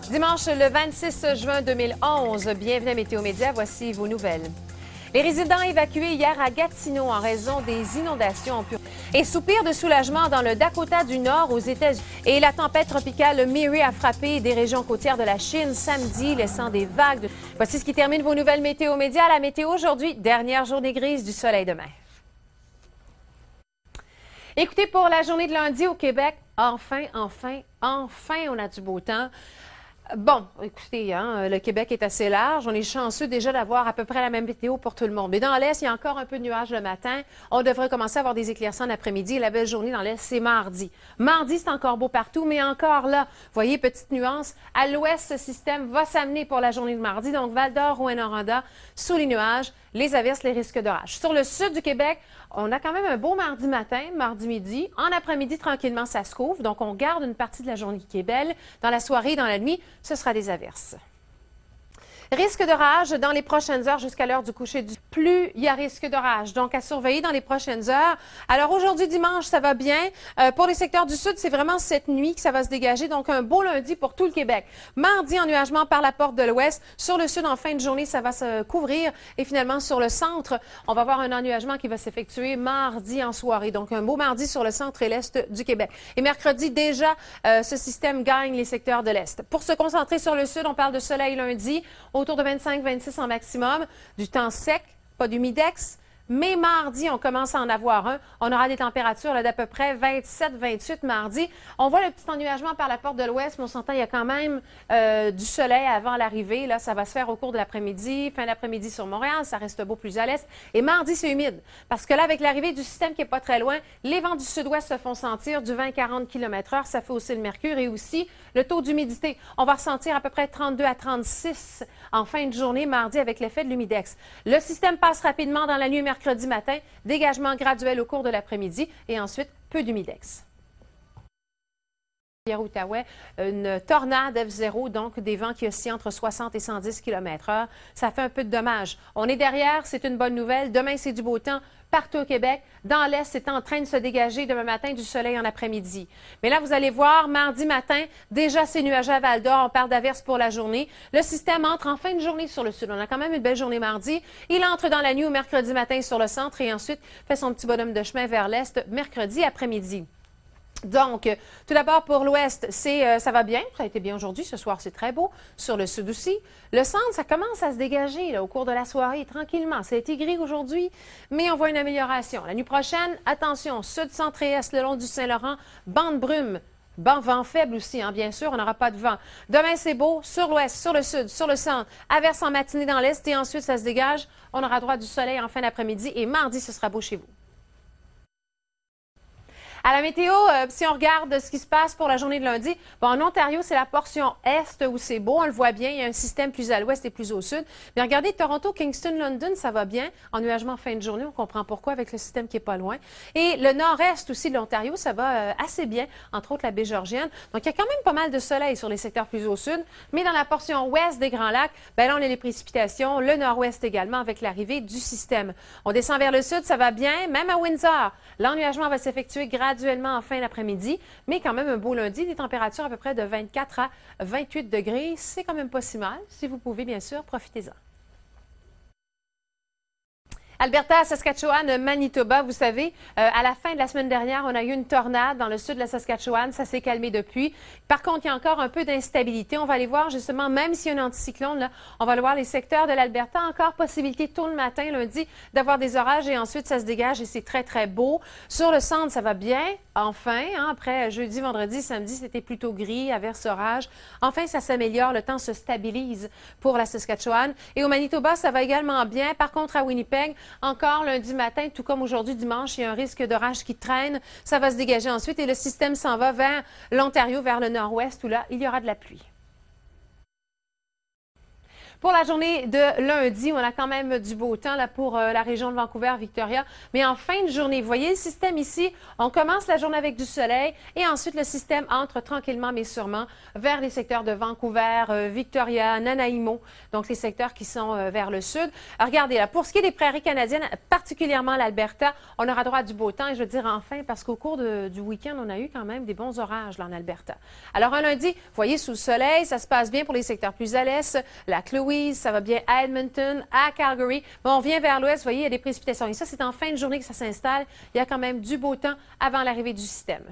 Dimanche le 26 juin 2011, bienvenue à Météo Média, voici vos nouvelles. Les résidents évacués hier à Gatineau en raison des inondations ont pu... Et soupir de soulagement dans le Dakota du Nord aux États-Unis. Et la tempête tropicale Miri a frappé des régions côtières de la Chine samedi, laissant des vagues. Voici ce qui termine vos nouvelles Météo Média. La météo aujourd'hui, dernière journée grise, du soleil demain. Écoutez, pour la journée de lundi au Québec, enfin, on a du beau temps. Bon, écoutez, le Québec est assez large. On est chanceux déjà d'avoir à peu près la même météo pour tout le monde. Mais dans l'Est, il y a encore un peu de nuages le matin. On devrait commencer à avoir des éclaircies en après-midi. La belle journée dans l'Est, c'est mardi. Mardi, c'est encore beau partout, mais encore là, voyez, petite nuance. À l'Ouest, ce système va s'amener pour la journée de mardi. Donc, Val-d'Or, Rouyn-Noranda, sous les nuages, les averses, les risques d'orage. Sur le sud du Québec, on a quand même un beau mardi matin, mardi midi. En après-midi, tranquillement, ça se couvre. Donc, on garde une partie de la journée qui est belle. Dans la soirée et dans la nuit, ce sera des averses. Risque d'orage dans les prochaines heures jusqu'à l'heure du coucher du... Plus il y a risque d'orage, donc à surveiller dans les prochaines heures. Alors aujourd'hui, dimanche, ça va bien. Pour les secteurs du sud, c'est vraiment cette nuit que ça va se dégager, donc un beau lundi pour tout le Québec. Mardi, ennuagement par la porte de l'ouest. Sur le sud, en fin de journée, ça va se couvrir. Et finalement, sur le centre, on va avoir un ennuagement qui va s'effectuer mardi en soirée. Donc un beau mardi sur le centre et l'est du Québec. Et mercredi, déjà, ce système gagne les secteurs de l'est. Pour se concentrer sur le sud, on parle de soleil lundi, autour de 25-26 en maximum, du temps sec, pas d'humidex. Mais mardi, on commence à en avoir un. On aura des températures d'à peu près 27-28 mardi. On voit le petit ennuagement par la porte de l'ouest, mais on s'entend, il y a quand même du soleil avant l'arrivée. Là, ça va se faire au cours de l'après-midi, fin d'après-midi sur Montréal. Ça reste beau plus à l'est. Et mardi, c'est humide. Parce que là, avec l'arrivée du système qui n'est pas très loin, les vents du sud-ouest se font sentir du 20-40 km/h. Ça fait aussi le mercure et aussi le taux d'humidité. On va ressentir à peu près 32 à 36 en fin de journée, mardi, avec l'effet de l'humidex. Le système passe rapidement dans la nuit mercredi matin, dégagement graduel au cours de l'après-midi et ensuite peu d'humidex. Hier, Outaouais, une tornade F0, donc des vents qui oscillent entre 60 et 110 km/h. Ça fait un peu de dommages. On est derrière, c'est une bonne nouvelle. Demain, c'est du beau temps partout au Québec. Dans l'Est, c'est en train de se dégager demain matin du soleil en après-midi. Mais là, vous allez voir, mardi matin, déjà c'est nuageux à Val-d'Or. On parle d'averses pour la journée. Le système entre en fin de journée sur le sud. On a quand même une belle journée mardi. Il entre dans la nuit au mercredi matin sur le centre et ensuite fait son petit bonhomme de chemin vers l'Est mercredi après-midi. Donc, tout d'abord, pour l'Ouest, ça va bien. Ça a été bien aujourd'hui. Ce soir, c'est très beau. Sur le Sud aussi. Le centre, ça commence à se dégager là, au cours de la soirée, tranquillement. Ça a été gris aujourd'hui, mais on voit une amélioration. La nuit prochaine, attention, Sud, Centre et Est, le long du Saint-Laurent, bande brume. Bon, vent faible aussi, bien sûr, on n'aura pas de vent. Demain, c'est beau, sur l'ouest, sur le sud, sur le centre, averse en matinée dans l'est et ensuite, ça se dégage. On aura droit du soleil en fin d'après-midi et mardi, ce sera beau chez vous. À la météo, si on regarde ce qui se passe pour la journée de lundi, bon, en Ontario, c'est la portion est où c'est beau, on le voit bien, il y a un système plus à l'ouest et plus au sud. Mais regardez, Toronto, Kingston, London, ça va bien. Ennuagement fin de journée, on comprend pourquoi avec le système qui est pas loin. Et le nord-est aussi de l'Ontario, ça va assez bien, entre autres la baie Georgienne. Donc, il y a quand même pas mal de soleil sur les secteurs plus au sud. Mais dans la portion ouest des Grands Lacs, ben là, on a les précipitations, le nord-ouest également avec l'arrivée du système. On descend vers le sud, ça va bien, même à Windsor. L'ennuagement va s'effectuer graduellement en fin d'après-midi, mais quand même un beau lundi, des températures à peu près de 24 à 28 degrés. C'est quand même pas si mal. Si vous pouvez, bien sûr, profitez-en. Alberta, Saskatchewan, Manitoba, vous savez, à la fin de la semaine dernière, on a eu une tornade dans le sud de la Saskatchewan. Ça s'est calmé depuis. Par contre, il y a encore un peu d'instabilité. On va aller voir justement, même s'il y a un anticyclone, là, on va aller voir les secteurs de l'Alberta. Encore possibilité tôt le matin, lundi, d'avoir des orages et ensuite ça se dégage et c'est très, très beau. Sur le centre, ça va bien. Enfin, après jeudi, vendredi, samedi, c'était plutôt gris, averse, orage. Enfin, ça s'améliore. Le temps se stabilise pour la Saskatchewan. Et au Manitoba, ça va également bien. Par contre, à Winnipeg, encore lundi matin, tout comme aujourd'hui dimanche, il y a un risque d'orage qui traîne. Ça va se dégager ensuite et le système s'en va vers l'Ontario, vers le nord-ouest où là, il y aura de la pluie. Pour la journée de lundi, on a quand même du beau temps là, pour la région de Vancouver-Victoria. Mais en fin de journée, vous voyez le système ici, on commence la journée avec du soleil et ensuite le système entre tranquillement mais sûrement vers les secteurs de Vancouver, Victoria, Nanaimo, donc les secteurs qui sont vers le sud. Alors, regardez, là, pour ce qui est des prairies canadiennes, particulièrement l'Alberta, on aura droit à du beau temps et je veux dire enfin parce qu'au cours du week-end, on a eu quand même des bons orages là, en Alberta. Alors, un lundi, vous voyez, sous le soleil, ça se passe bien pour les secteurs plus à l'est, Lac Louise, ça va bien à Edmonton, à Calgary. Bon, on vient vers l'ouest, vous voyez, il y a des précipitations. Et ça, c'est en fin de journée que ça s'installe. Il y a quand même du beau temps avant l'arrivée du système.